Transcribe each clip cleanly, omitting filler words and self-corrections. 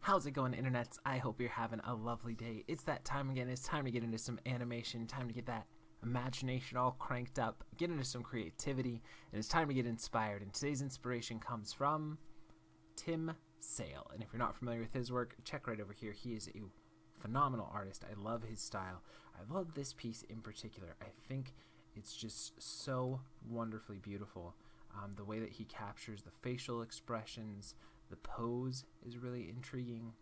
How's it going, internets? I hope you're having a lovely day. It's that time again. It's time to get into some animation, time to get that imagination all cranked up, get into some creativity, and it's time to get inspired. And today's inspiration comes from Tim Sale. And if you're not familiar with his work, check right over here. He is a phenomenal artist. I love his style. I love this piece in particular. I think it's just so wonderfully beautiful. The way that he captures the facial expressions, the pose is really intriguing.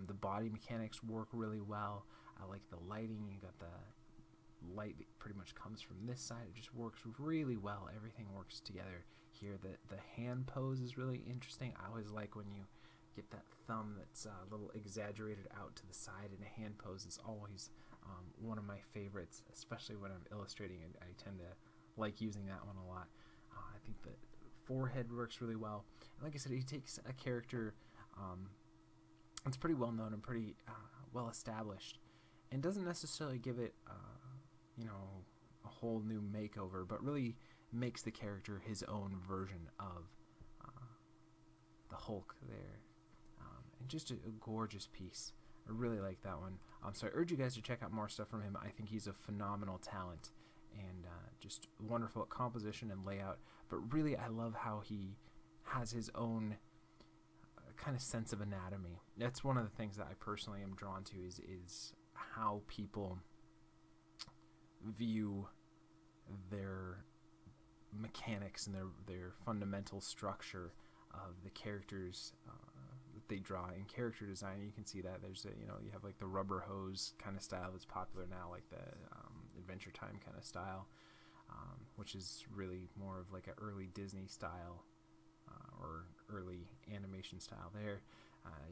The body mechanics work really well. I like the lighting. You got the light that pretty much comes from this side. It just works really well. Everything works together here. The hand pose is really interesting. I always like when you get that thumb that's a little exaggerated out to the side in a hand pose. Is always one of my favorites, especially when I'm illustrating. I tend to like using that one a lot. I think the forehead works really well. And like I said, he takes a character that's pretty well known and pretty well established, and doesn't necessarily give it, a whole new makeover, but really makes the character his own version of the Hulk there. And just a gorgeous piece. I really like that one. So I urge you guys to check out more stuff from him. I think he's a phenomenal talent and just wonderful at composition and layout. But really, I love how he has his own kind of sense of anatomy. That's one of the things that I personally am drawn to is how people view their mechanics and their fundamental structure of the characters that they draw in character design. You can see that there's you have like the rubber hose kind of style that's popular now, like the Adventure Time kind of style, which is really more of like an early Disney style or early animation style there.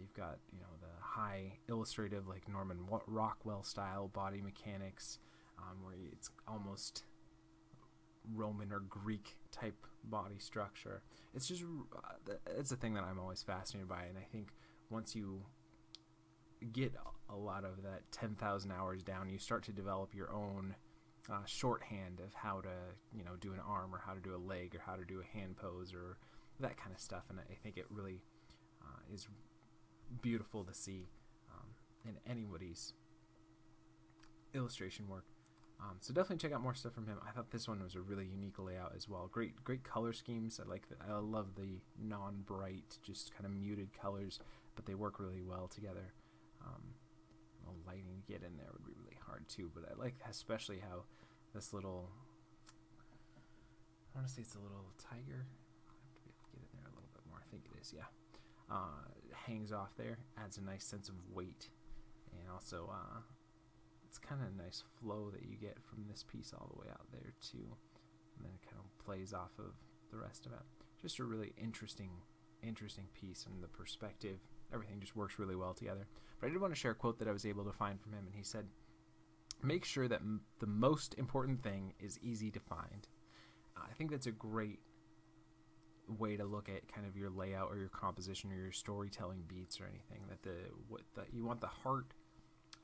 You've got the high illustrative, like Norman Rockwell style body mechanics, where it's almost Roman or Greek type body structure. It's just it's a thing that I'm always fascinated by, and I think once you get a lot of that 10,000 hours down, you start to develop your own shorthand of how to do an arm, or how to do a leg, or how to do a hand pose, or that kind of stuff. And I think it really is beautiful to see in anybody's illustration work. So definitely check out more stuff from him. I thought this one was a really unique layout as well. Great color schemes. I love the non-bright, just kind of muted colors, but they work really well together. The lighting to get in there would be really hard too, but I like especially how this little, I want to say it's a little tiger. I have to be able to get in there a little bit more. I think it is, yeah. Hangs off there, adds a nice sense of weight, and also it's kind of a nice flow that you get from this piece all the way out there too, and then it kind of plays off of the rest of it. Just a really interesting piece, and the perspective, everything just works really well together. But I did want to share a quote that I was able to find from him, and he said, "Make sure that the most important thing is easy to find." I think that's a great way to look at kind of your layout or your composition or your storytelling beats or anything. That you want the heart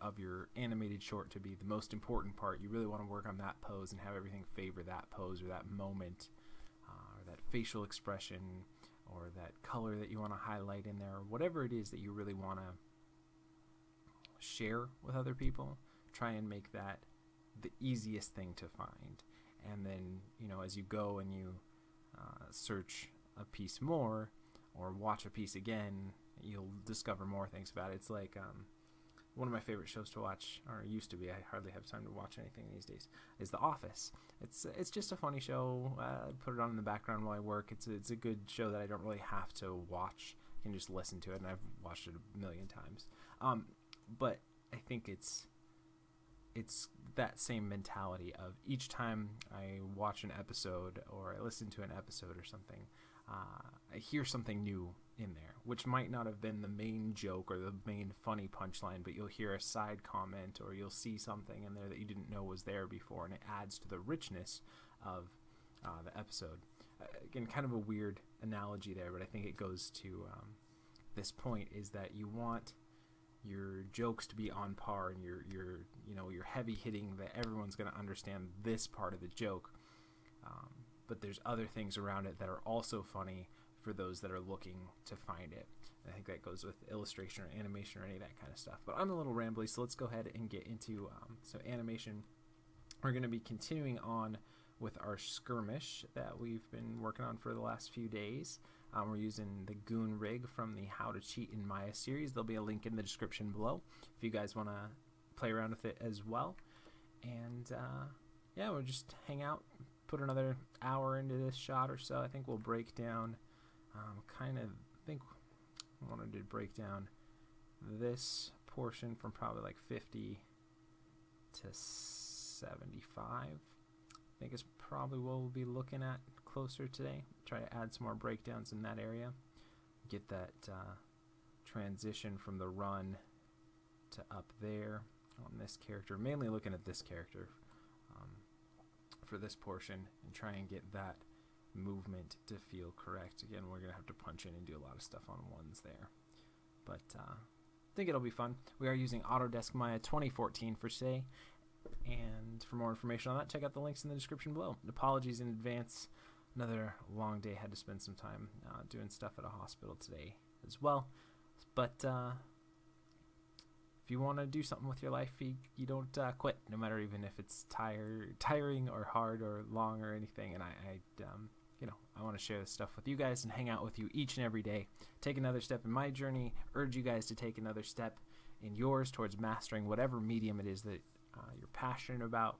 of your animated short to be the most important part. You really want to work on that pose and have everything favor that pose or that moment, or that facial expression, or that color that you want to highlight in there, or whatever it is that you really want to share with other people. Try and make that the easiest thing to find. And then as you go and you search a piece more or watch a piece again, you'll discover more things about it. It's like one of my favorite shows to watch, or used to be, I hardly have time to watch anything these days, is The Office. It's just a funny show. I put it on in the background while I work. It's a good show that I don't really have to watch. I can just listen to it, and I've watched it a million times. But I think it's that same mentality of each time I watch an episode or I listen to an episode or something, I hear something new in there, which might not have been the main joke or the main funny punchline, but you'll hear a side comment or you'll see something in there that you didn't know was there before, and it adds to the richness of the episode. Again, kind of a weird analogy there, but I think it goes to this point, is that you want your jokes to be on par, and your heavy hitting, that everyone's going to understand this part of the joke, but there's other things around it that are also funny for those that are looking to find it. I think that goes with illustration or animation or any of that kind of stuff. But I'm a little rambly, so let's go ahead and get into so animation. We're going to be continuing on with our skirmish that we've been working on for the last few days. We're using the Goon rig from the How to Cheat in Maya series. There'll be a link in the description below if you guys want to play around with it as well. And yeah, we'll just hang out, put another hour into this shot or so. I think we'll break down I think I wanted to break down this portion from probably like 50 to 75. I think is probably what we'll be looking at closer today. Try to add some more breakdowns in that area. Get that transition from the run to up there on this character. Mainly looking at this character for this portion and try and get that movement to feel correct. Again, we're going to have to punch in and do a lot of stuff on ones there. But I think it'll be fun. We are using Autodesk Maya 2014 for today. And for more information on that, check out the links in the description below. And apologies in advance. Another long day. Had to spend some time doing stuff at a hospital today as well. But if you want to do something with your life, you don't quit, no matter even if it's tiring or hard or long or anything. And I want to share this stuff with you guys and hang out with you each and every day. Take another step in my journey. Urge you guys to take another step in yours towards mastering whatever medium it is that you're passionate about.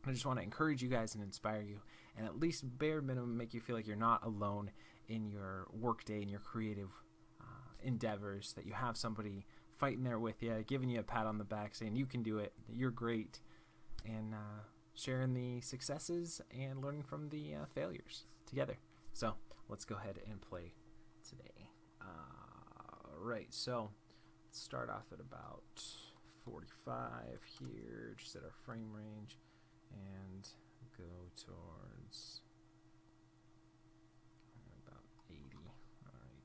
I just want to encourage you guys and inspire you, and at least bare minimum make you feel like you're not alone in your workday and your creative endeavors, that you have somebody fighting there with you, giving you a pat on the back, saying you can do it, that you're great, and sharing the successes and learning from the failures together. So let's go ahead and play today. Right, so let's start off at about 45 here, just at our frame range, and go towards about 80. Alright.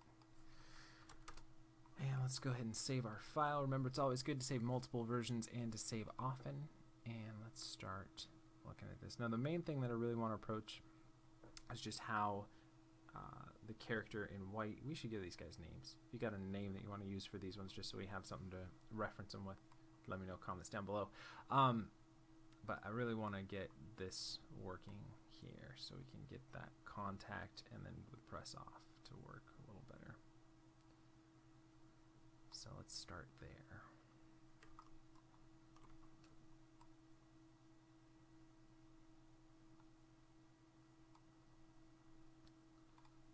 And let's go ahead and save our file. Remember, it's always good to save multiple versions and to save often. And let's start looking at this. Now, the main thing that I really want to approach is just how the character in white, we should give these guys names. If you got a name that you want to use for these ones, just so we have something to reference them with, let me know, comments down below. But I really want to get this working here so we can get that contact and then the press off to work a little better. So let's start there.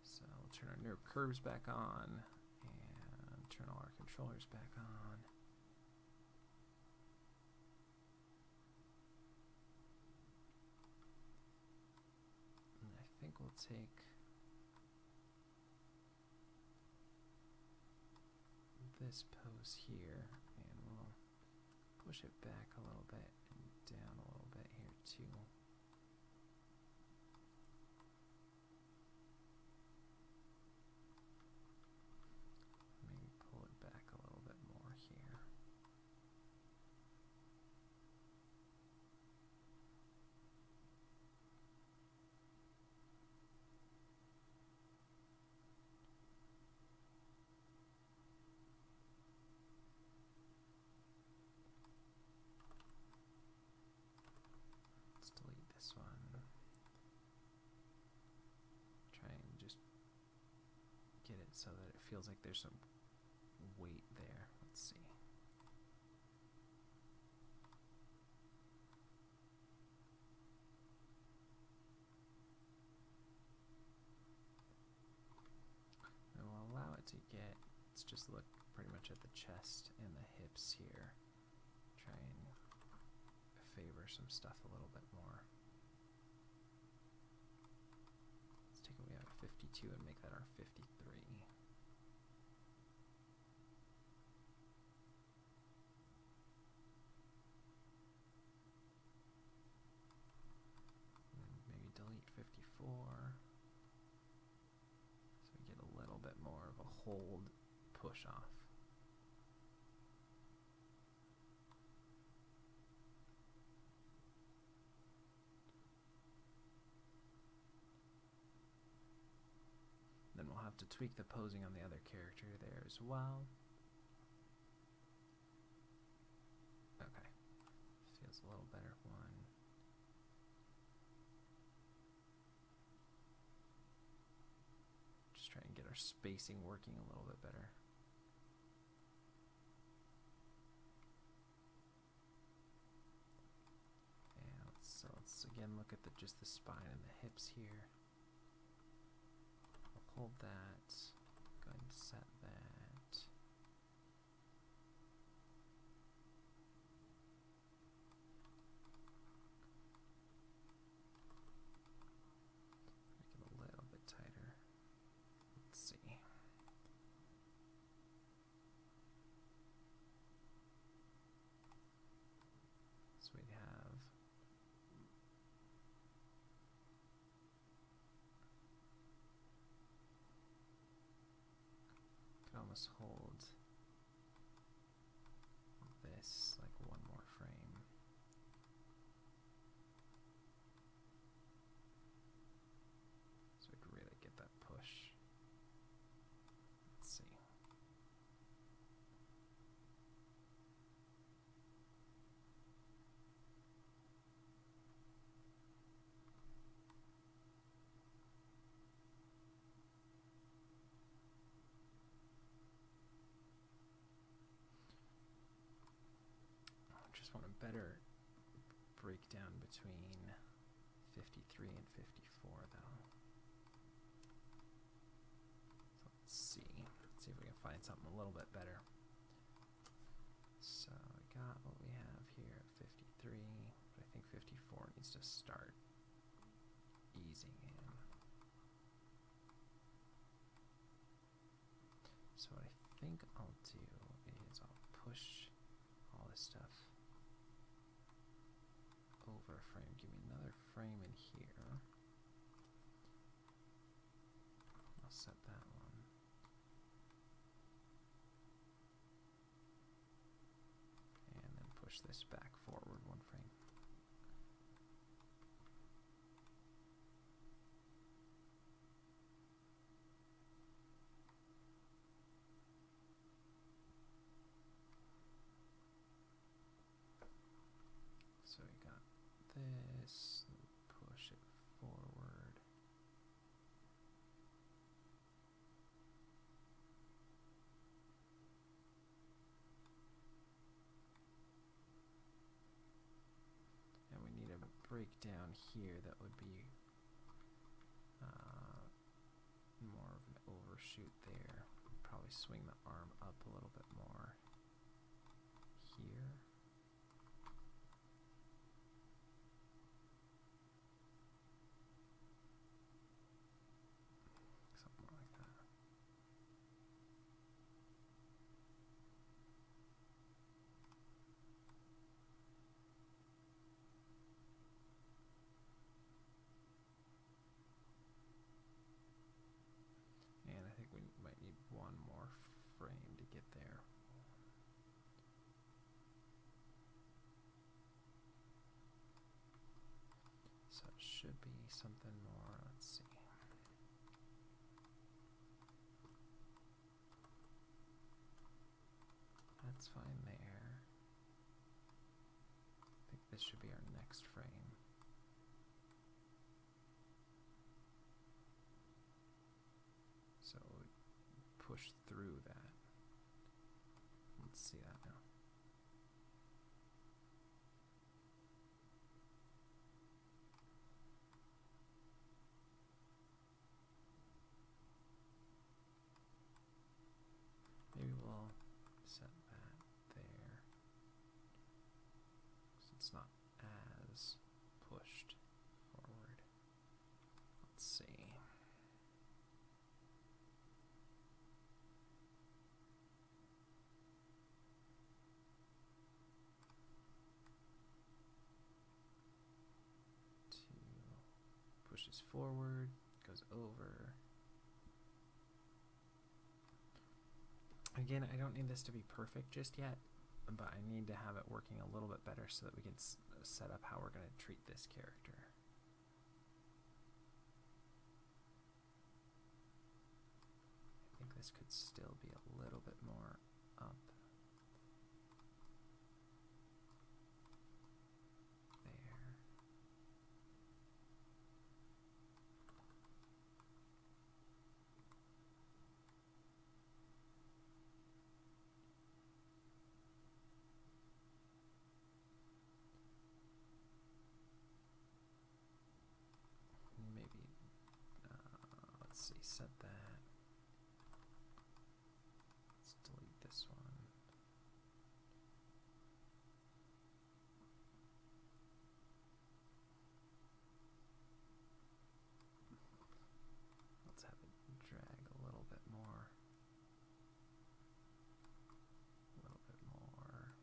So we'll turn our nerve curves back on and turn all our controllers back on. I think we'll take this pose here and we'll push it back a little bit and down a little bit here too. Maybe pull it back a little bit more here. Delete this one. Try and just get it so that it feels like there's some weight there. Let's see. And we'll allow it to get, let's just look pretty much at the chest and the hips here. Try and favor some stuff a little bit more. Let's take away our 52 and make that our 53. And maybe delete 54 so we get a little bit more of a hold push off. Then we'll have to tweak the posing on the other character there as well. Okay. Feels a little better. One. Just trying to get our spacing working a little bit better. And let's again look at just the spine and the hips here. I'll hold that. Go ahead and set that. Make it a little bit tighter. Let's see. So we have could almost hold this like one more frame. So we'd really get that push. Let's see. I just want a better breakdown between 53 and 54 though. So let's see if we can find something a little bit better. So we got what we have here at 53, but I think 54 needs to start easing in. So what I think I'll do is I'll push all this stuff over a frame. Give me another frame in here. I'll set that one. And then push this back forward one frame. So we got this, push it forward. And we need a breakdown here that would be more of an overshoot there. Probably swing the arm up a little bit more here. Something like that. And I think we might need one more frame to get there. So it should be something more, let's see. That's fine there. I think this should be our next frame. So we push through that. Let's see that now. Maybe we'll set that there, so it's not as pushed forward. Let's see. Pushes forward, goes over. Again, I don't need this to be perfect just yet, but I need to have it working a little bit better so that we can set up how we're going to treat this character. this could still be a little bit more up. There. Maybe, let's see, set that. Let's delete this one. Let's have it drag a little bit more. A little bit more.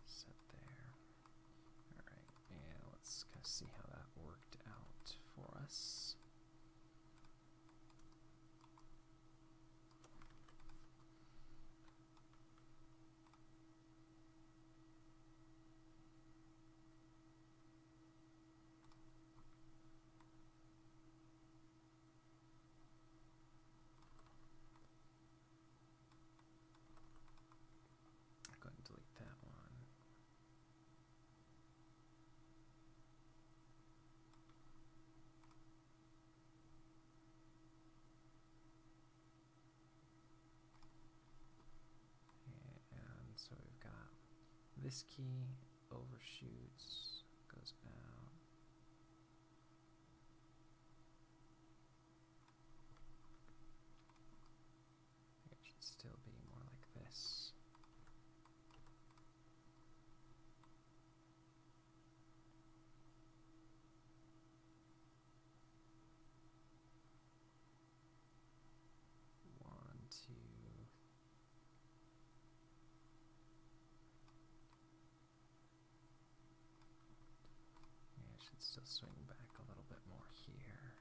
Set there. Alright, and let's kind of see how that worked out for us. Go ahead and delete that one. And so we've got this key overshoots, goes out. It should still be more like this. One, two. Yeah, it should still swing back a little bit more here.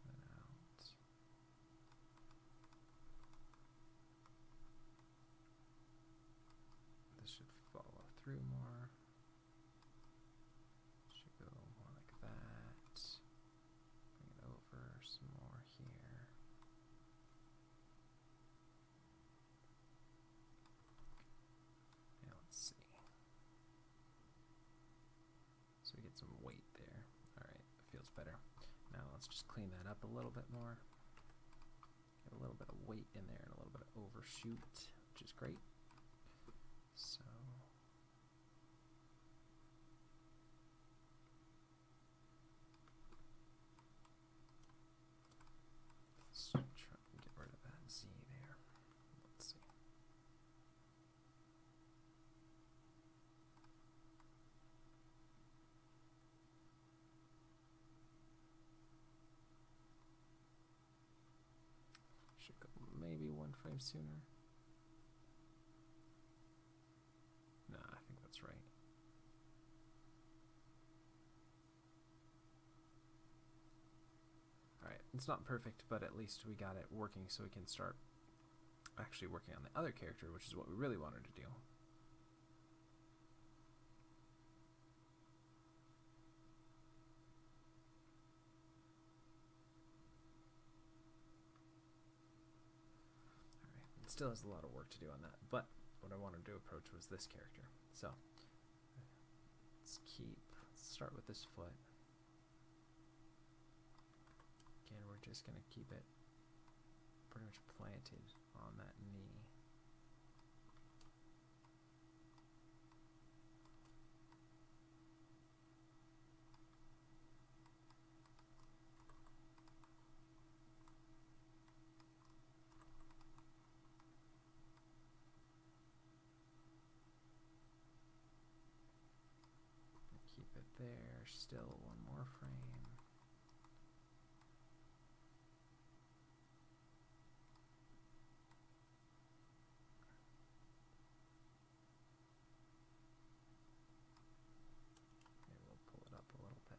And out. This should follow through more. Should go more like that. Bring it over some more here. Now let's see. So we get some weight there. Alright, feels better. Now let's just clean that up a little bit more. Get a little bit of weight in there and a little bit of overshoot, which is great. So let's try and get rid of that Z there. Let's see. Should go maybe one frame sooner. No, I think that's right. Alright, it's not perfect, but at least we got it working so we can start actually working on the other character, which is what we really wanted to do. Alright, it still has a lot of work to do on that, but what I wanted to approach was this character. So let's start with this foot. Again, we're just going to keep it pretty much planted on that knee. Keep it there, still one more frame. Maybe we'll pull it up a little bit.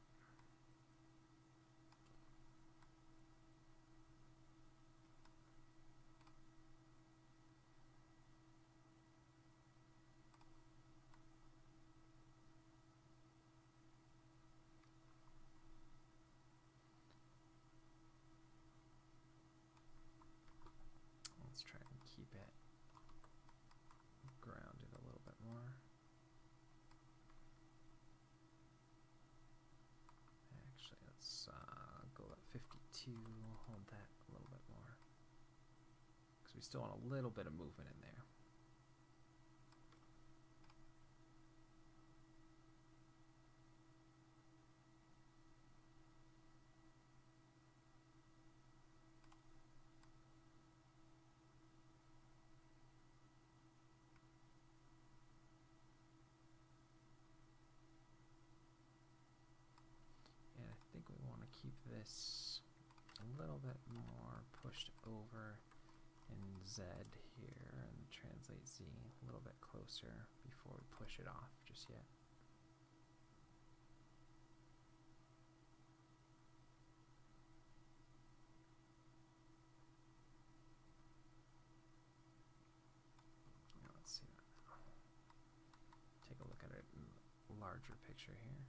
to hold that a little bit more, because we still want a little bit of movement in there. I think we want to keep this a little bit more pushed over in Z here and translate Z a little bit closer before we push it off just yet. Now let's see that now. Take a look at it in a larger picture here.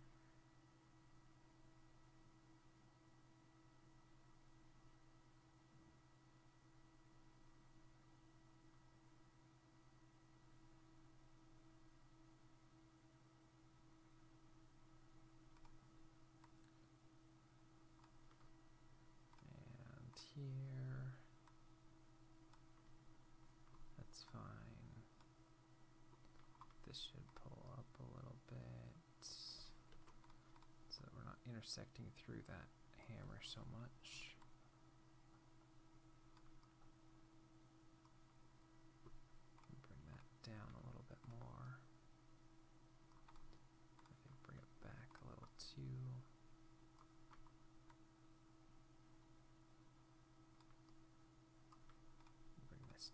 Here, that's fine. This should pull up a little bit so that we're not intersecting through that hammer so much. Bring that down a little bit more. I think bring it back a little too.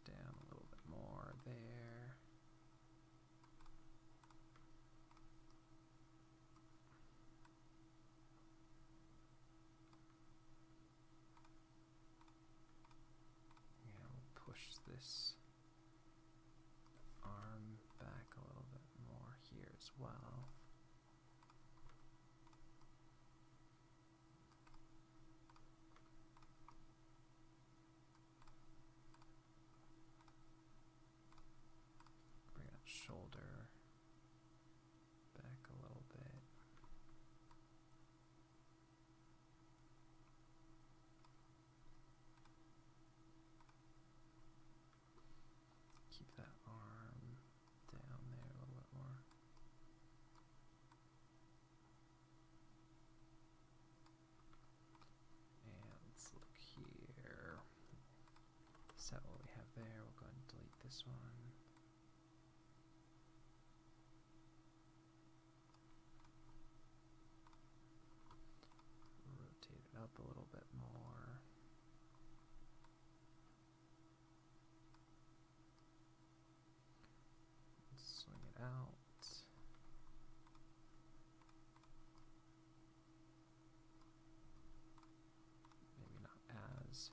Down a little bit more there. Yeah, we'll push this arm back a little bit more here as well. Shoulder back a little bit. Keep that arm down there a little bit more. And let's look here. Set what we have there. We'll go ahead and delete this one. Up a little bit more. Swing it out. Maybe not as.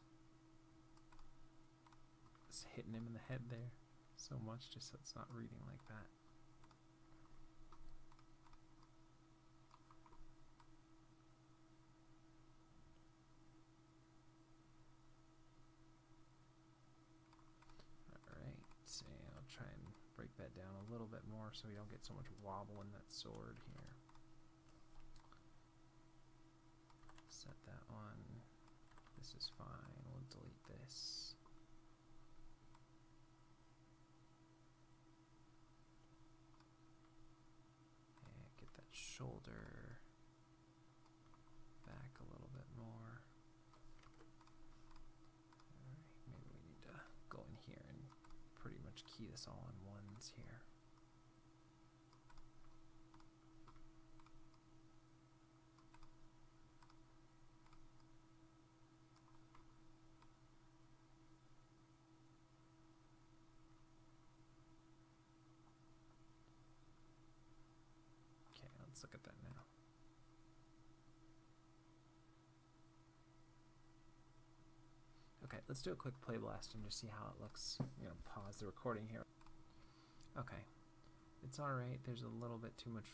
It's hitting him in the head there so much, just so it's not reading like that. Try and break that down a little bit more so we don't get so much wobble in that sword here. Set that one. This is fine. We'll delete this. And get that shoulder back a little bit more. Alright, maybe we need to go in here and pretty much key this all in ones here. Okay, let's look at that now. Okay, let's do a quick play blast and just see how it looks. You know, pause the recording here. Okay, it's alright. There's a little bit too much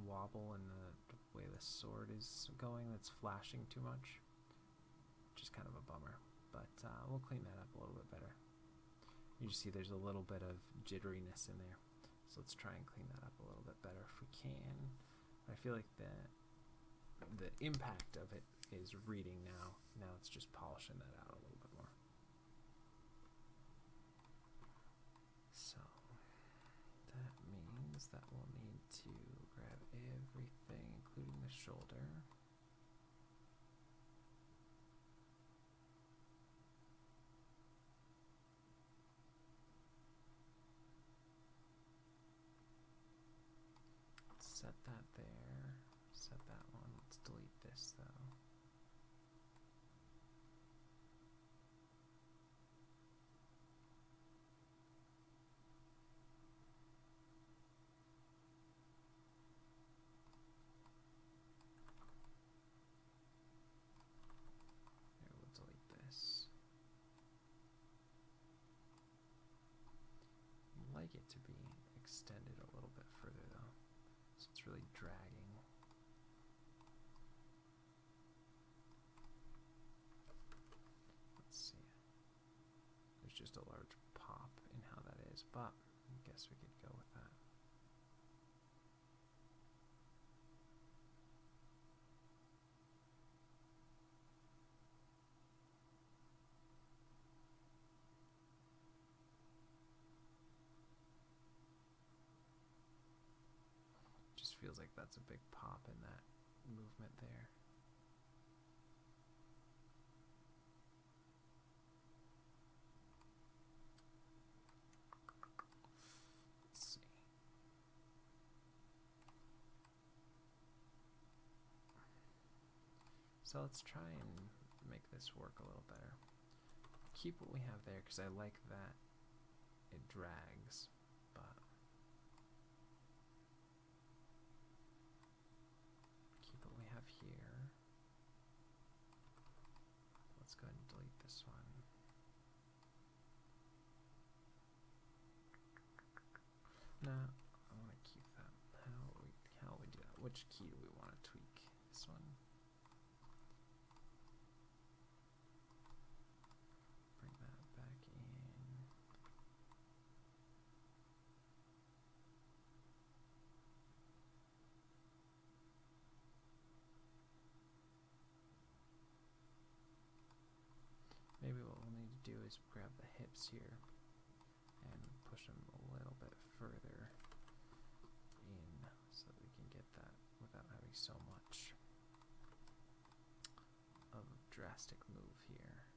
wobble in the way the sword is going. That's flashing too much, which is kind of a bummer. But we'll clean that up a little bit better. You just see there's a little bit of jitteriness in there. So let's try and clean that up a little bit better if we can. I feel like the impact of it is reading now. Now it's just polishing that out a little bit more. So that means that we'll need to grab everything, including the shoulder. Set that there. Set that one. Let's delete this though. Here, we'll delete this. I'd like it to be extended a little bit further though. So it's really dragging. Let's see. There's just a large pop in how that is, but I guess we could go with that. Feels like that's a big pop in that movement there. Let's see. So let's try and make this work a little better. Keep what we have there because I like that it drags, but we have here. Let's go ahead and delete this one. No, I want to keep that. How we do that? Which key do we want to tweak? This one. Bring that back in. Maybe what we'll need to do is grab the hips here and push them a little bit further in so that we can get that without having so much of a drastic move here.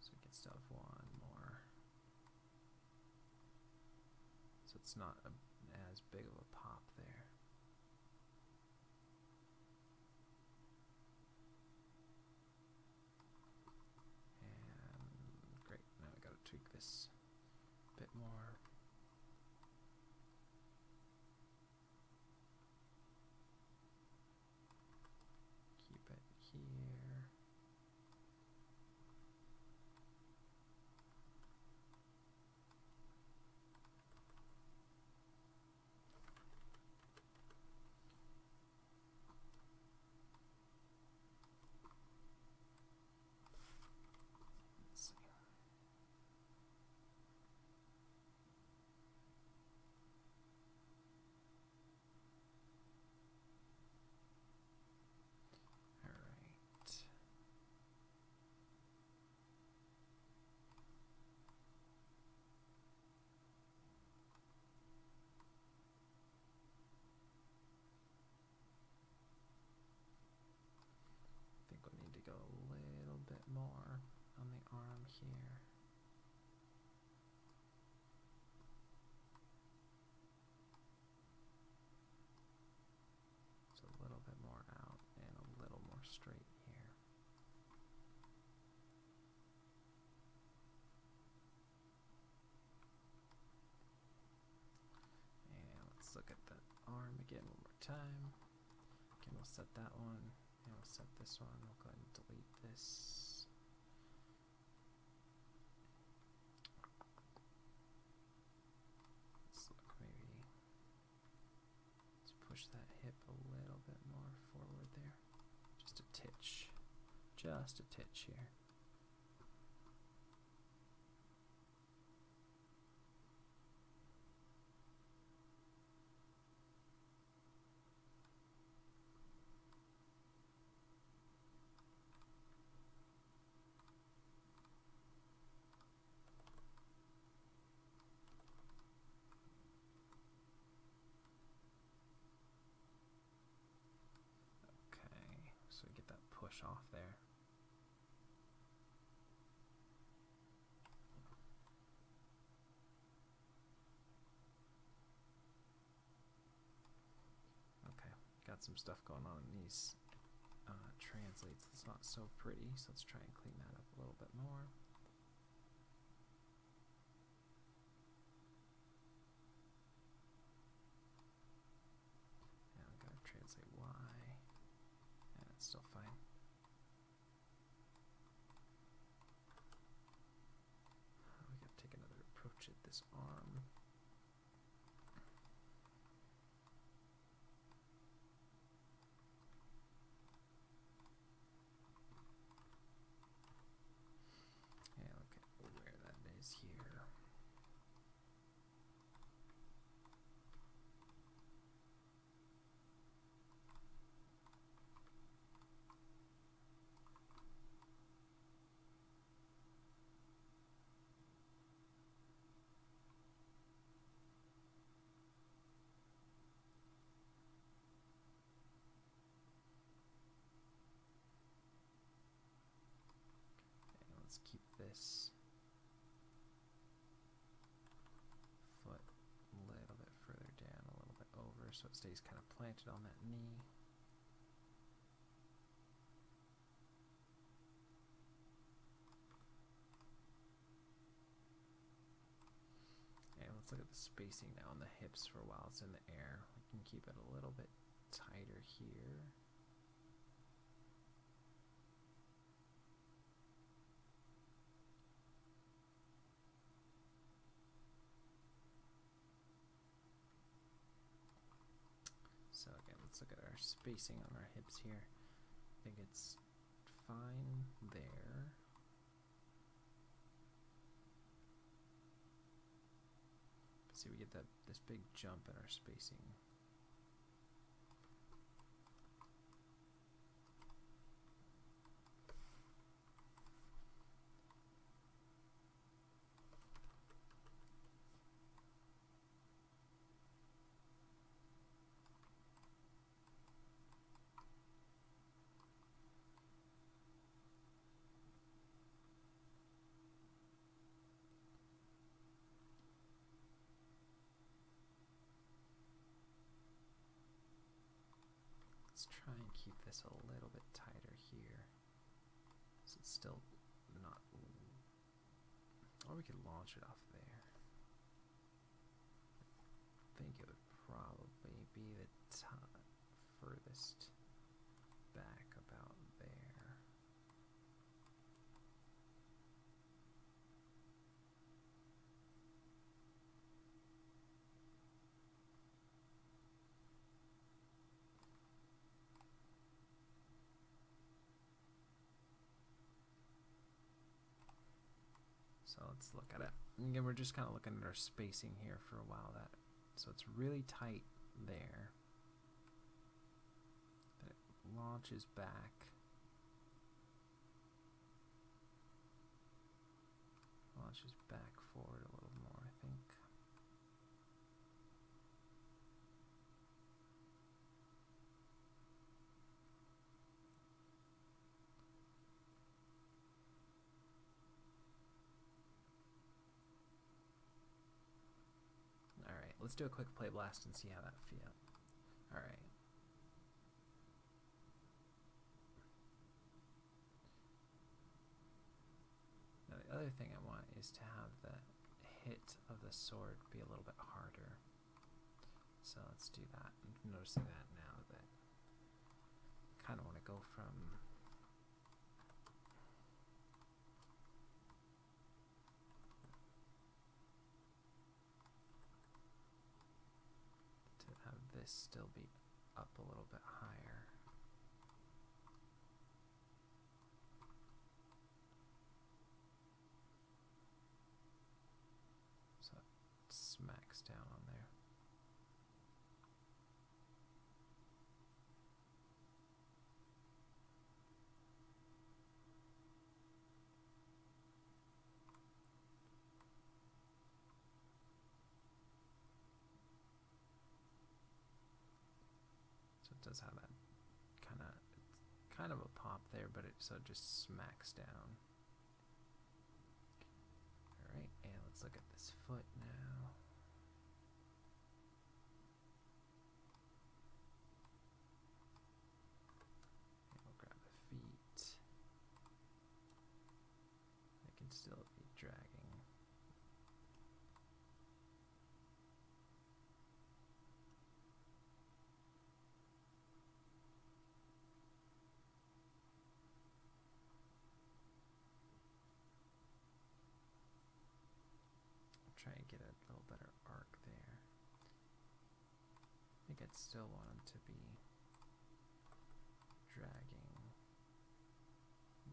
So we can still have one more. So it's not as big of a pop there. Tweak this a bit more. Keep it here. Go a little bit more on the arm here. So a little bit more out and a little more straight here. And let's look at the arm again one more time. Again, we'll set that one. And we'll set this one. We'll go ahead and delete this. Let's look, maybe let's push that hip a little bit more forward there. Just a titch. Just a titch here. push off there. Okay, got some stuff going on in these translates. It's not so pretty, so let's try and clean that up a little bit more. And I'm going to translate Y, and it's still fine. We got to take another approach at this arm. Here. And let's keep this foot a little bit further down, a little bit over, so it stays kind of planted on that knee. And let's look at the spacing now on the hips for while it's in the air. We can keep it a little bit tighter here. So again, let's look at our spacing on our hips here. I think it's fine there. But see, we get this big jump in our spacing. Let's try and keep this a little bit tighter here, so it's still not, or we could launch it off there. I think it would probably be the furthest back about there. So let's look at it. And again, we're just kind of looking at our spacing here for a while. So it's really tight there. Then it launches back. Launches back forward a little more, I think. Alright, let's do a quick play blast and see how that feels. Alright. Now the other thing I want is to have the hit of the sword be a little bit harder. So let's do that. I'm noticing that now that I kind of want to go from have this still be up a little bit higher. So it smacks down on there. Does have that kind of kind of a pop there, but it so it just smacks down. Alright, and let's look at this foot now. And we'll grab the feet. They can still be dragging. Try and get a little better arc there. I think I'd still want them to be dragging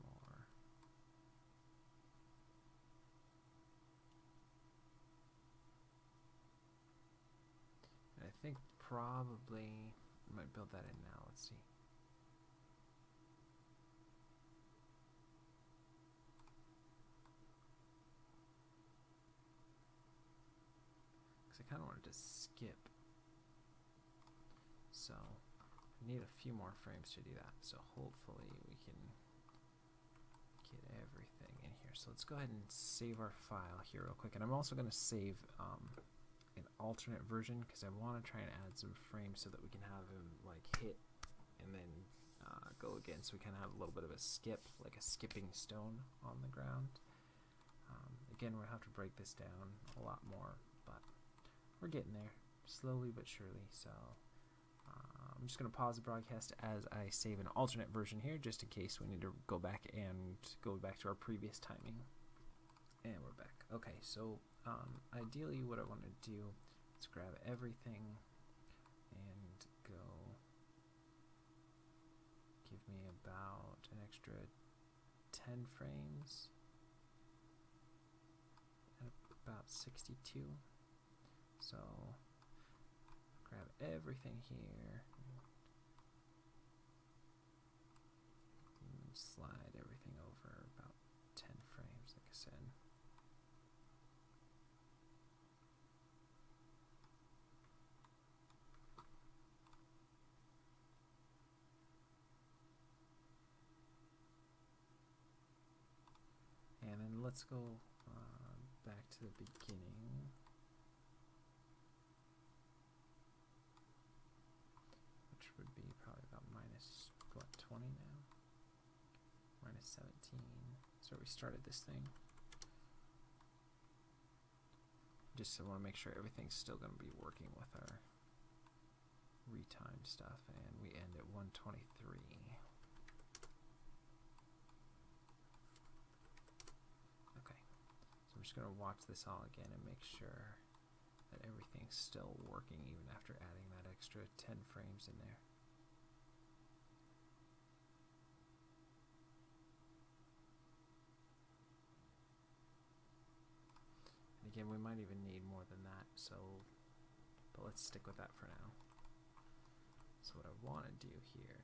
more. And I think probably I might build that in now. Let's see. I kind of wanted to skip, so I need a few more frames to do that, so hopefully we can get everything in here. So let's go ahead and save our file here real quick, and I'm also going to save an alternate version because I want to try and add some frames so that we can have him like hit and then go again, so we kind of have a little bit of a skip, like a skipping stone on the ground. Again, we're going to have to break this down a lot more, but we're getting there, slowly but surely. So I'm just going to pause the broadcast as I save an alternate version here, just in case we need to go back to our previous timing. And we're back. Okay, so ideally what I want to do is grab everything and go. Give me about an extra 10 frames at about 62. So grab everything here and slide everything over about 10 frames, like I said. And then let's go back to the beginning. Would be probably about minus, what, 20 now? Minus 17. So we started this thing. Just want to make sure everything's still going to be working with our retime stuff, and we end at 123. Okay, so I'm just going to watch this all again and make sure that everything's still working even after adding that extra 10 frames in there. And again, we might even need more than that, so but let's stick with that for now. So what I want to do here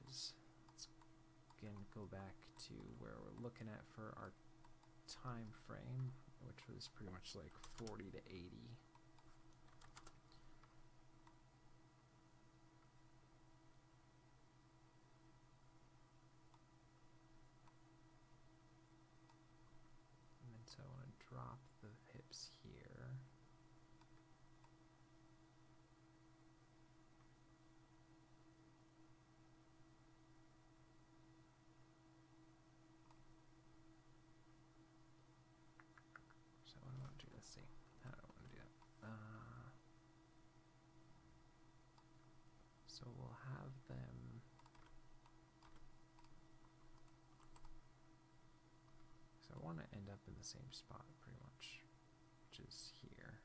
is, let's again go back to where we're looking at for our time frame, which was pretty much like 40 to 80. So I want to drop the hips here. So what do I want to do? Let's see. How do I want to do that? So we'll have them. So I want to end up in the same spot pretty much, which is here.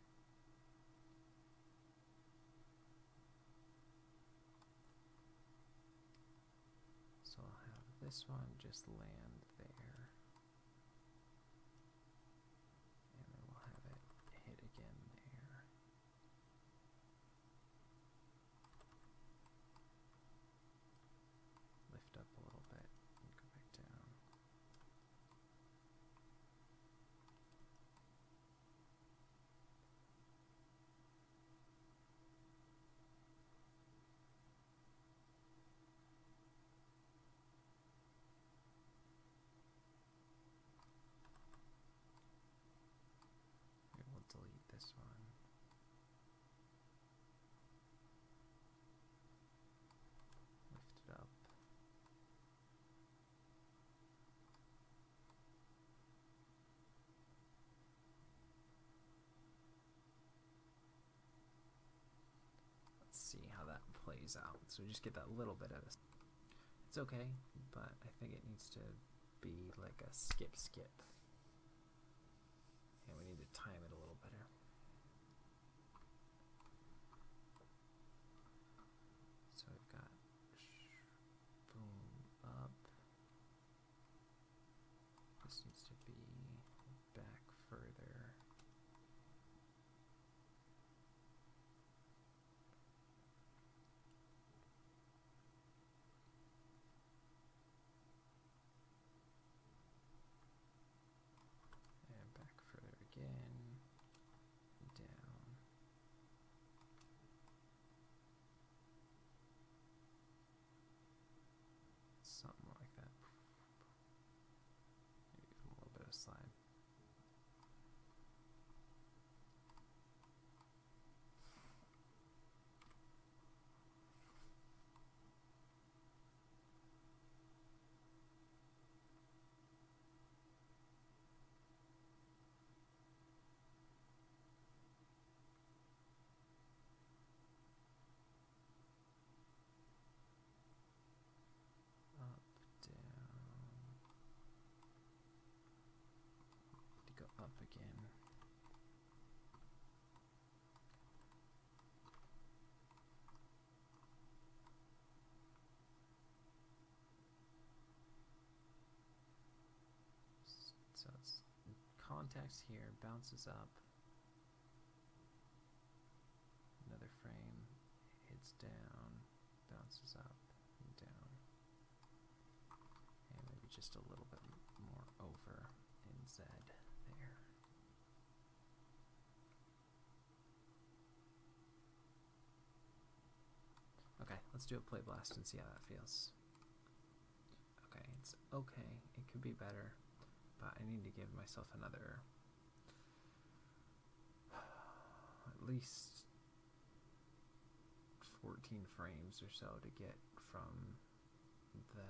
So I'll have this one just land there, and then we'll have it hit again there. Lift up a little bit and go back down. squeeze out. So we just get that little bit of it. It's okay, but I think it needs to be like a skip. And we need to time it a little better. So we've got boom up. This needs to be back further. And back further again. Down. Something like that. Maybe a little bit of slide. Up, down. To go up again. So it's contacts here, bounces up. Another frame, hits down, bounces up and down. And maybe just a little bit more over in Z there. Okay, let's do a play blast and see how that feels. Okay, it's okay. It could be better, but I need to give myself another at least 14 frames or so to get from the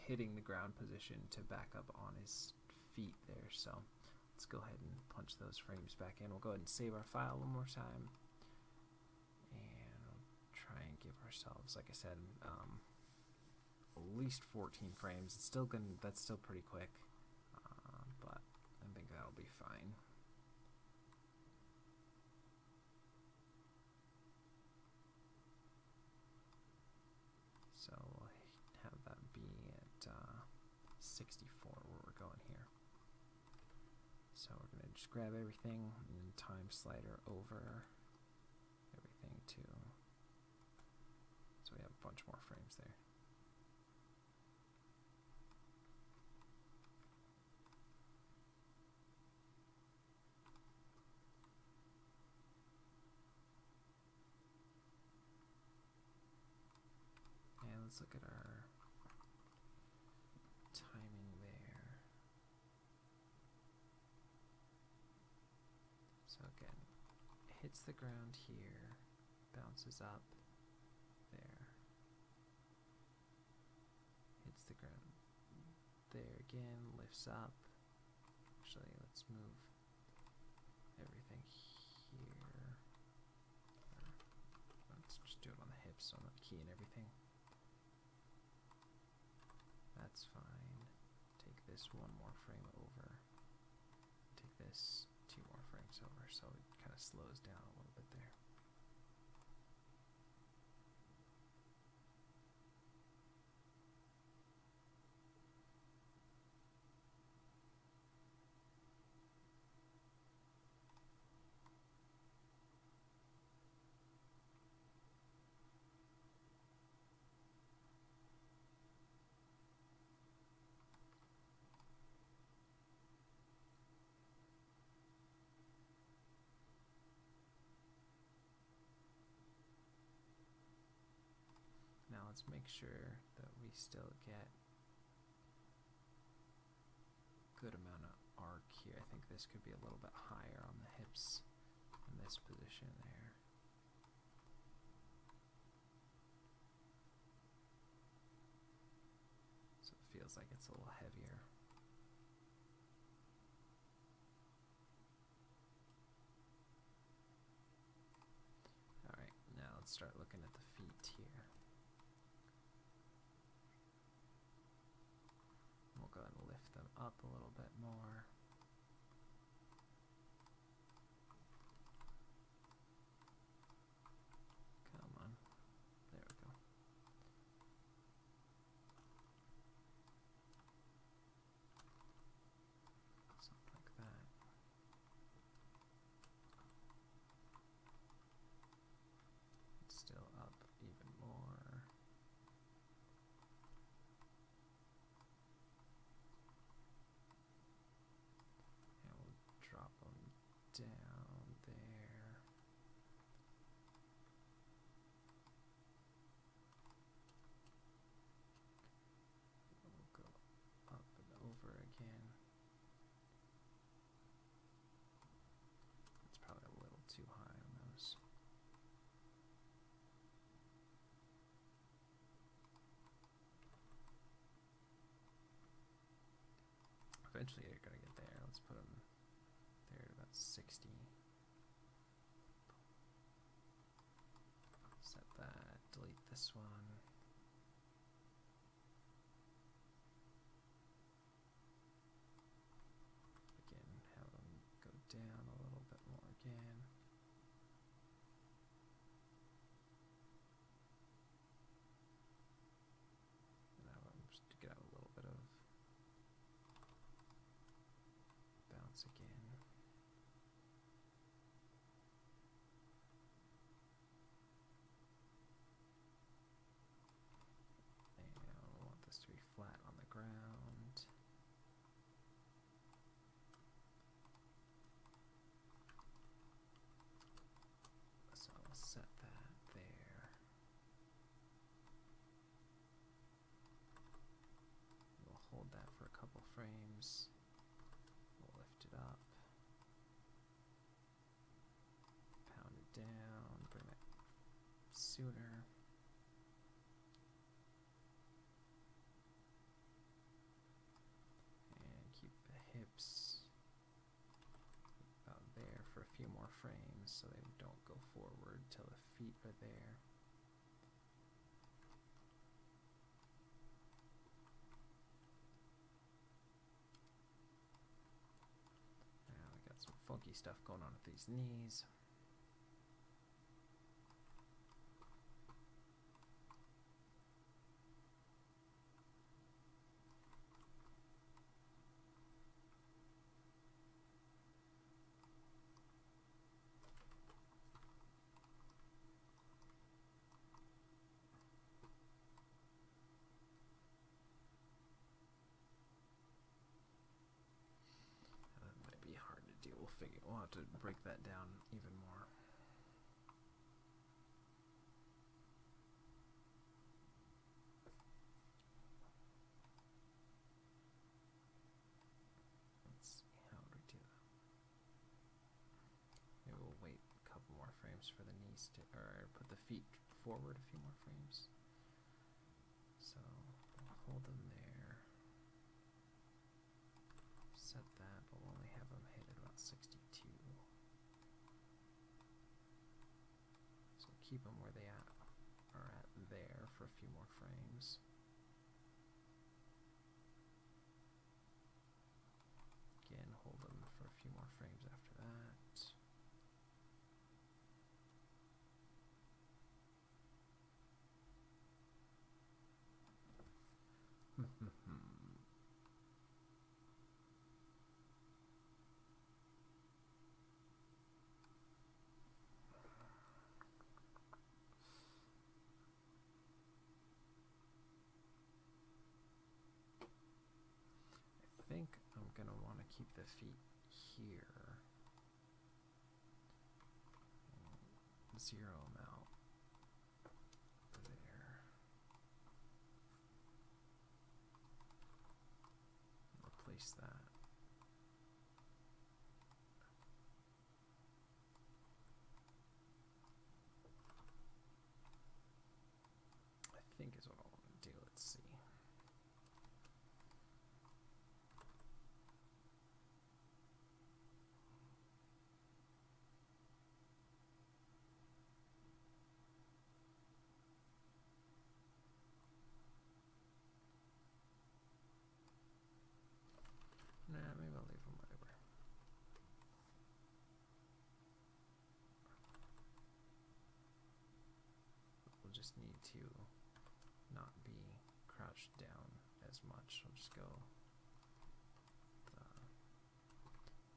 hitting the ground position to back up on his feet there. So let's go ahead and punch those frames back in. We'll go ahead and save our file one more time, and we'll try and give ourselves, like I said, at least 14 frames. It's still gonna, that's still pretty quick, but I think that'll be fine. So we'll have that be at 64 where we're going here. So we're going to just grab everything and then time slider over everything too. So we have a bunch more frames there. And let's look at our timing there. So again, hits the ground here, bounces up there, hits the ground there again, lifts up. Actually, let's move everything here. Let's just do it on the hips so I'm not keying everything. That's fine. Take this one more frame over. Take this 2 more frames over, so it kind of slows down a little bit there. Now let's make sure that we still get good amount of arc here. I think this could be a little bit higher on the hips in this position there. So it feels like it's a little heavier. Alright, now let's start looking at the feet here. a little bit more. Come on. There we go. Something like that. It's still up even more. And we'll drop them down there. We'll go up and over again. It's probably a little too high on those. Eventually they're gonna get there. Let's put them there at about 60. Set that, delete this one. Again, have them go down a little bit more again. And have them just get out a little bit of bounce again. And we want this to be flat on the ground. So I'll set that there. We'll hold that for a couple frames. We'll lift it up. Pound it down. Bring it sooner. And keep the hips about there for a few more frames so they don't go forward till the feet are there. Now we got some funky stuff going on with these knees. That might be hard to do. We'll have to break that down even more. Let's see, how would we do that? Maybe we'll wait a couple more frames for the knees to, or put the feet forward a few more frames. So we'll hold them there. Set that, but we'll only have them hit at about 62. So keep them where they are at there for a few more frames. Again, hold them for a few more frames after that. I think I'm gonna want to keep the feet here. And zero them out there. Replace that. I think is what I want to do. Let's see. just need to not be crouched down as much. I'll just go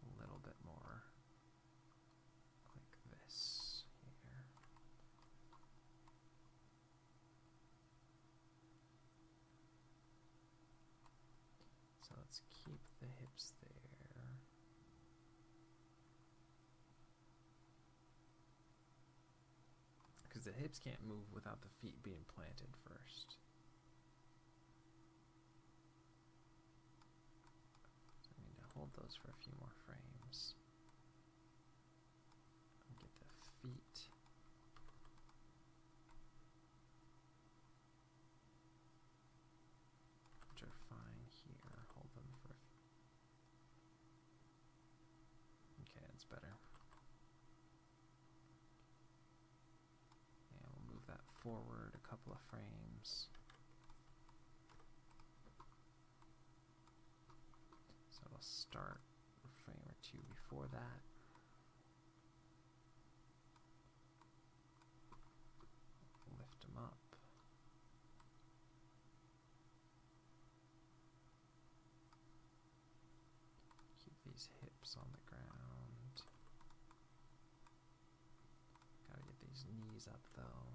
a little bit more like this here. So let's keep the hips there. Because the hips can't move without the feet being planted first. So I need to hold those for a few more frames. And get the feet. Which are fine here. Hold them for... Okay, that's better. Forward a couple of frames. So it'll start a frame or two before that. Lift them up. Keep these hips on the ground. Gotta get these knees up though.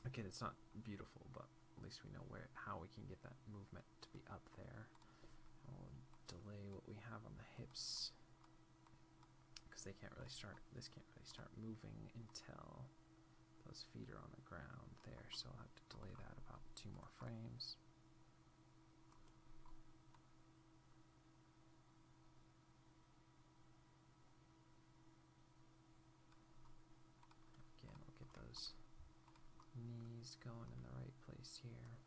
Again, it's not beautiful, but at least we know how we can get that movement to be up there. We'll delay what we have on the hips because this can't really start moving until those feet are on the ground there. So I'll have to delay that about 2 more frames. Again, we'll get those knees going in the right place here.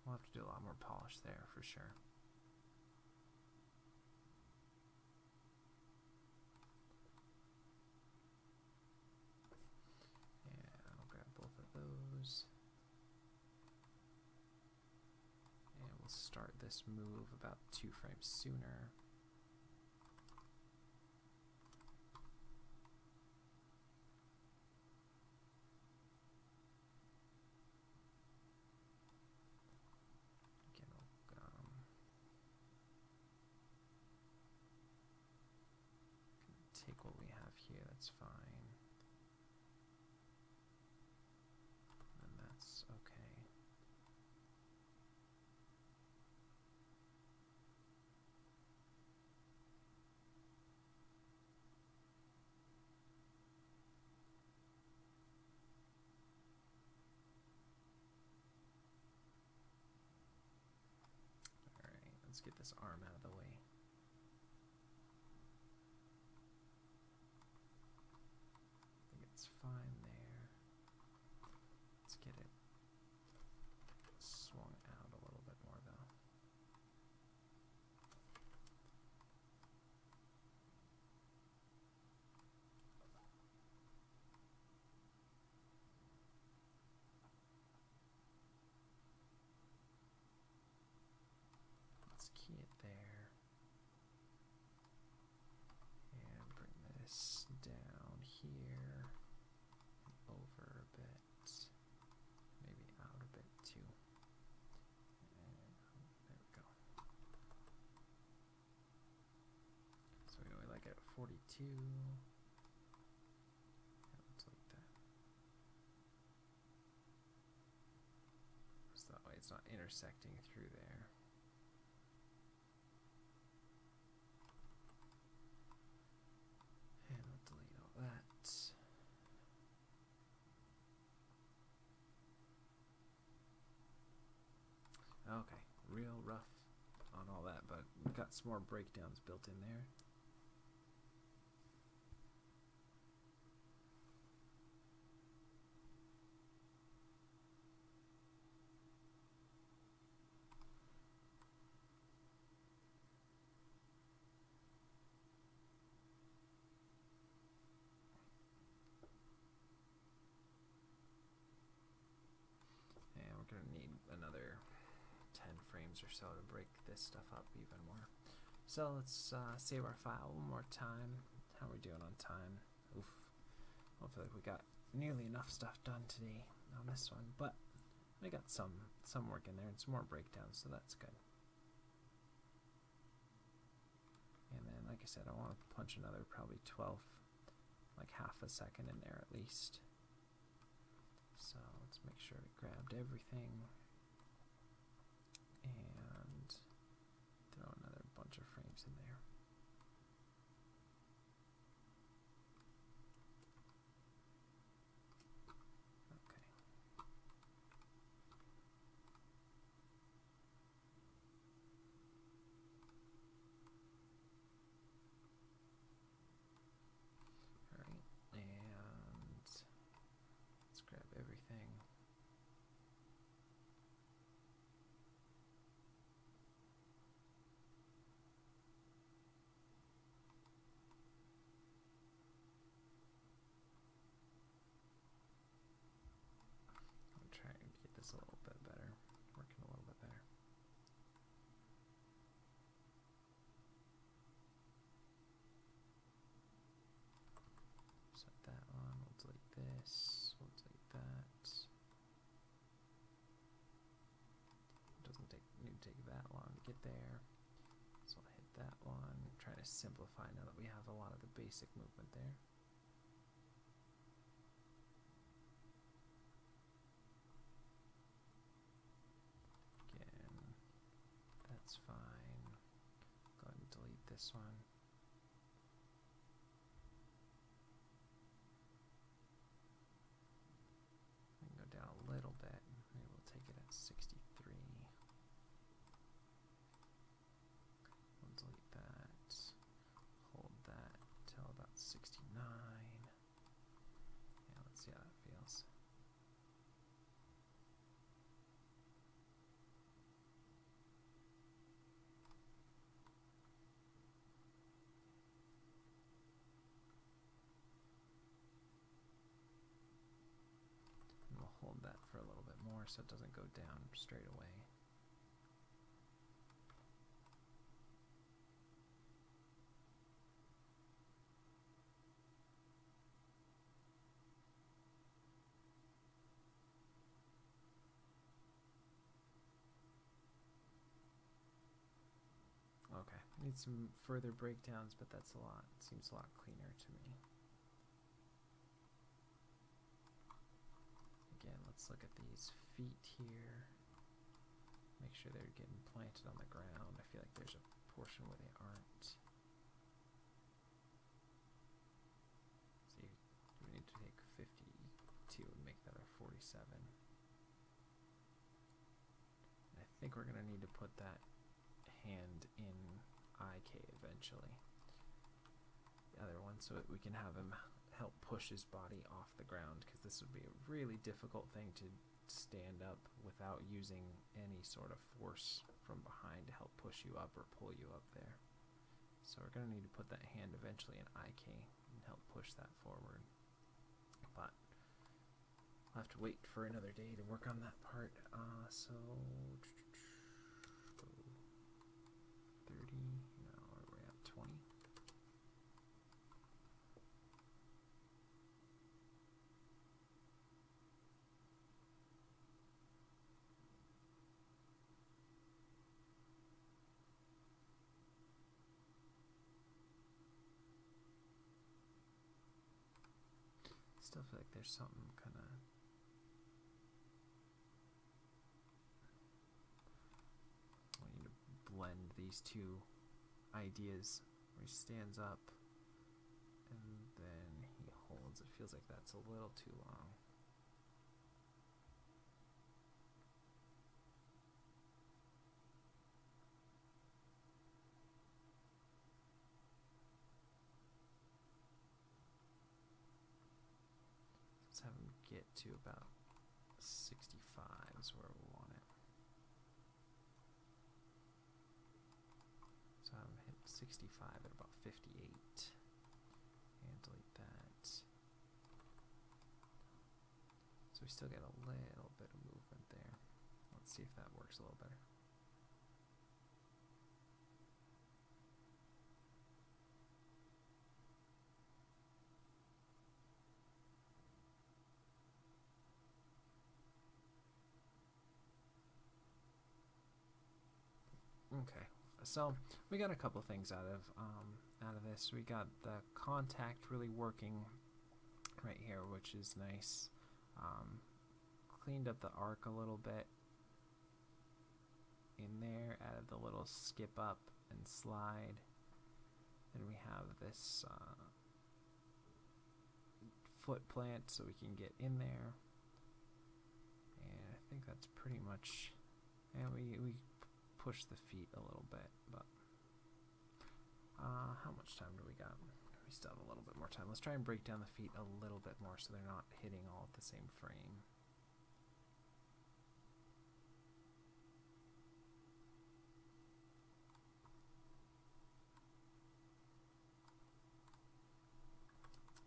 We'll have to do a lot more polish there for sure. And we'll start this move about 2 frames sooner. Again, we'll take what we have here, that's fine. Okay. All right, let's get this arm out of the way. I think it's fine there. Let's get it swung out a little bit more though. Let's key it there. And bring this down here and over a bit. Maybe out a bit too. And there we go. So we like it at 42. Yeah, looks like that. So that way it's not intersecting through there. real rough on all that, but we've got some more breakdowns built in there. Going to need another 10 frames or so to break this stuff up even more. So let's save our file one more time. How are we doing on time? Oof. I don't feel like we got nearly enough stuff done today on this one, but we got some work in there and some more breakdowns, so that's good. And then, like I said, I want to punch another probably 12, like half a second in there at least. So let's make sure we grabbed everything and throw another bunch of frames in there. Okay. All right, and let's grab everything. I'm trying to get this a little bit better, working a little bit better. Set that on, we'll delete this, we'll delete that. It doesn't need to take that long to get there. So I'll hit that one, trying to simplify now that we have a lot of the basic movement there. Again, that's fine. Go ahead and delete this one. We can go down a little bit. Maybe we'll take it at 63. We'll delete that. Hold that till about 69. Yeah, let's see how that feels. And we'll hold that for a little bit more so it doesn't go down straight away. Okay, need some further breakdowns, but that's a lot. Seems a lot cleaner to me. Again, let's look at these feet here. Make sure they're getting planted on the ground. I feel like there's a portion where they aren't. See, we need to take 52 and make that a 47. I think we're going to need to put that hand in IK eventually. The other one, so that we can have him help push his body off the ground, because this would be a really difficult thing to stand up without using any sort of force from behind to help push you up or pull you up there. So we're going to need to put that hand eventually in IK and help push that forward. But I'll have to wait for another day to work on that part. So 30, no, we're at 20. Still feel like there's something kind of I need to blend these two ideas where he stands up and then he holds. It feels like that's a little too long. to about 65 is where we want it. So I'm hit 65 at about 58. And delete that. So we still get a little bit of movement there. Let's see if that works a little better. Okay, so we got a couple things out of this. We got the contact really working right here, which is nice. Cleaned up the arc a little bit in there, added the little skip up and slide. Then we have this foot plant so we can get in there. And I think that's pretty much, and we push the feet a little bit, but how much time do we got? We still have a little bit more time. Let's try and break down the feet a little bit more so they're not hitting all at the same frame.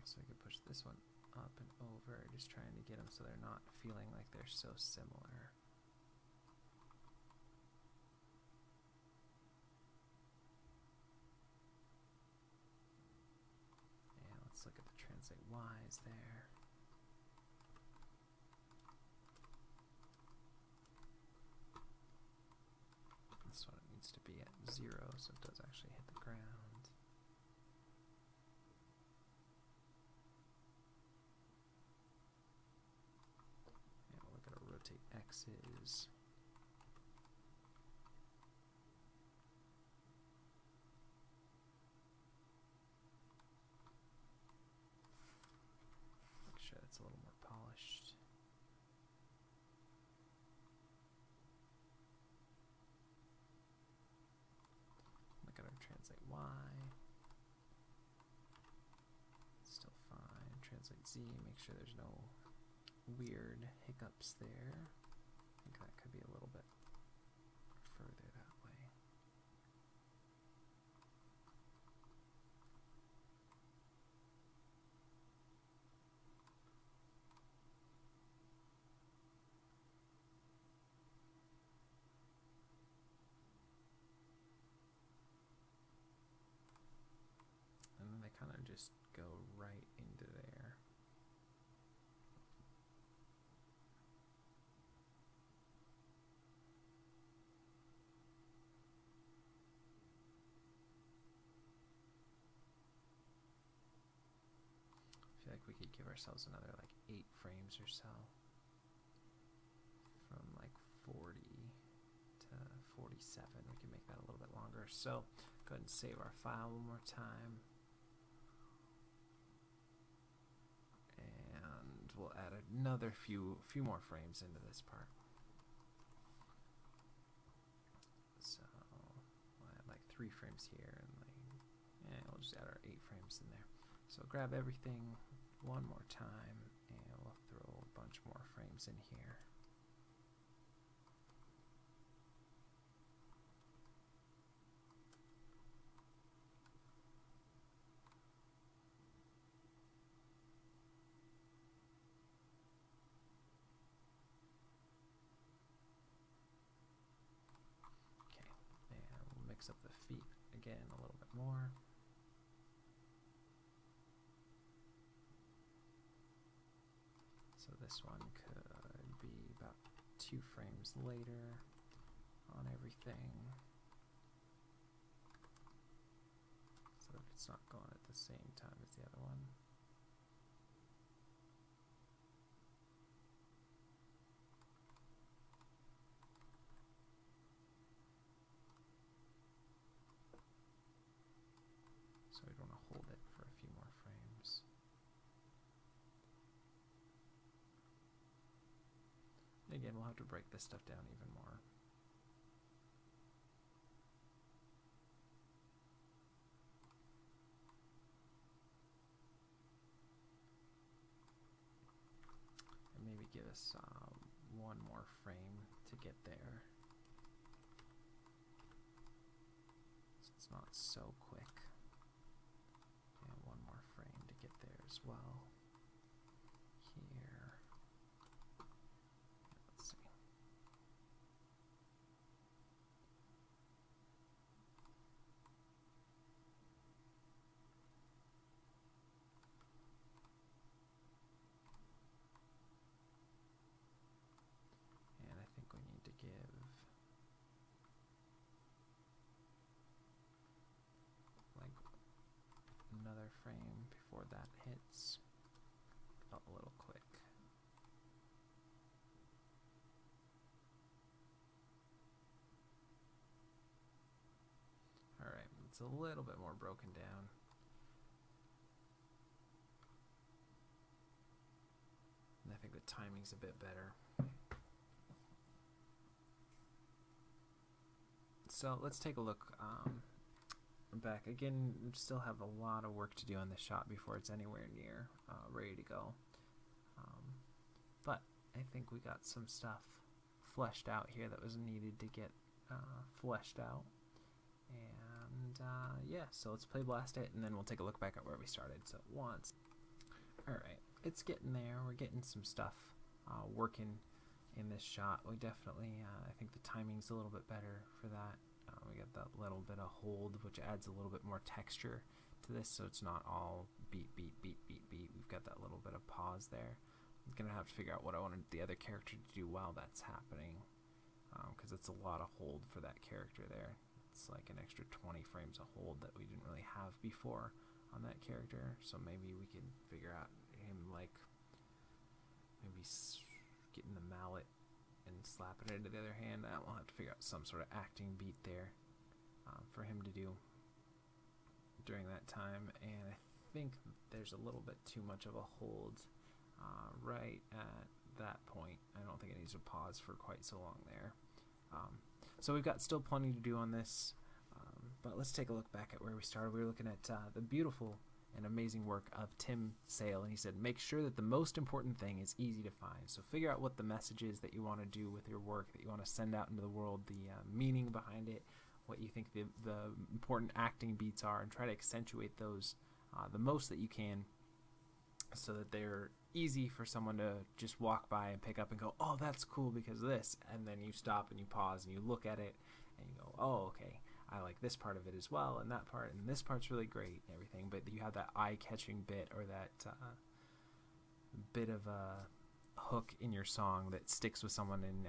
So I could push this one up and over, just trying to get them so they're not feeling like they're so similar. Let's look at the translate Y's there. This one needs to be at 0, so it does actually hit the ground. And we'll look at our rotate X's. It's a little more polished. Look at our translate Y. Still fine. Translate Z. Make sure there's no weird hiccups there. I think that could be a little bit further that way. Kind of just go right into there. I feel like we could give ourselves another like 8 frames or so. From like 40 to 47. We can make that a little bit longer. So go ahead and save our file one more time. We'll add another few more frames into this part. So we'll add like 3 frames here, and we'll just add our 8 frames in there. So grab everything one more time, and we'll throw a bunch more frames in here. Mix up the feet again a little bit more. So this one could be about 2 frames later on everything, so that it's not going at the same time as the other one. So we want to hold it for a few more frames. And again, we'll have to break this stuff down even more. us one more frame to get there. So it's not so quick. And one more frame to get there as well. Here. Let's see. And I think we need to give like another frame before that hits. Felt a little quick. Alright, it's a little bit more broken down. And I think the timing's a bit better. So let's take a look back. Again, we still have a lot of work to do on this shot before it's anywhere near ready to go. But I think we got some stuff fleshed out here that was needed to get fleshed out. And yeah, so let's play blast it, and then we'll take a look back at where we started. So once. Alright, it's getting there. We're getting some stuff working in this shot. We definitely, I think the timing's a little bit better for that. We got that little bit of hold, which adds a little bit more texture to this, so it's not all beat, beat, beat, beat, beat. We've got that little bit of pause there. I'm going to have to figure out what I wanted the other character to do while that's happening, because it's a lot of hold for that character there. It's like an extra 20 frames of hold that we didn't really have before on that character, so maybe we can figure out him like maybe getting the mallet and slapping it into the other hand. We'll have to figure out some sort of acting beat there for him to do during that time. And I think there's a little bit too much of a hold right at that point. I don't think it needs to pause for quite so long there. So we've got still plenty to do on this, but let's take a look back at where we started. We were looking at the beautiful and amazing work of Tim Sale, and he said make sure that the most important thing is easy to find. So figure out what the message is that you want to do with your work, that you want to send out into the world, the meaning behind it, what you think the important acting beats are, and try to accentuate those the most that you can, so that they're easy for someone to just walk by and pick up and go, oh, that's cool because of this, and then you stop and you pause and you look at it and you go, oh, okay, I like this part of it as well, and that part, and this part's really great and everything, but you have that eye-catching bit or that bit of a hook in your song that sticks with someone, and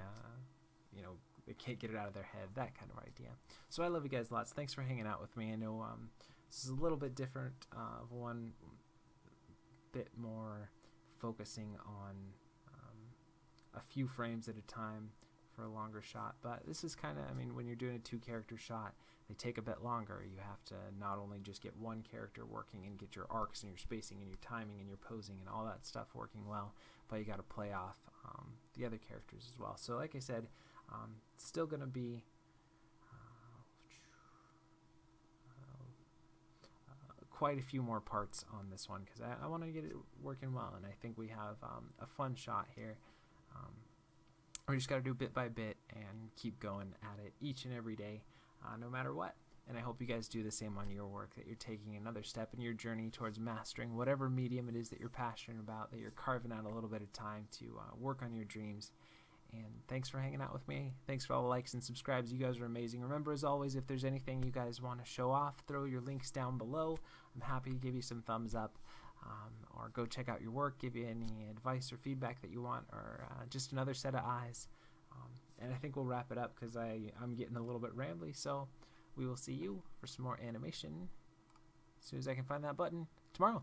you know, they can't get it out of their head, that kind of idea. So I love you guys lots. Thanks for hanging out with me. I know this is a little bit different, one bit more focusing on a few frames at a time for a longer shot, but this is kind of, I mean, when you're doing a 2-character shot, they take a bit longer. You have to not only just get one character working and get your arcs and your spacing and your timing and your posing and all that stuff working well, but you got to play off the other characters as well. So like I said, it's still going to be quite a few more parts on this one, because I want to get it working well, and I think we have a fun shot here. We just got to do bit by bit and keep going at it each and every day, no matter what. And I hope you guys do the same on your work, that you're taking another step in your journey towards mastering whatever medium it is that you're passionate about, that you're carving out a little bit of time to work on your dreams. And thanks for hanging out with me. Thanks for all the likes and subscribes. You guys are amazing. Remember, as always, if there's anything you guys want to show off, throw your links down below. I'm happy to give you some thumbs up, or go check out your work, give you any advice or feedback that you want, or just another set of eyes. And I think we'll wrap it up, because I'm getting a little bit rambly. So we will see you for some more animation as soon as I can find that button tomorrow.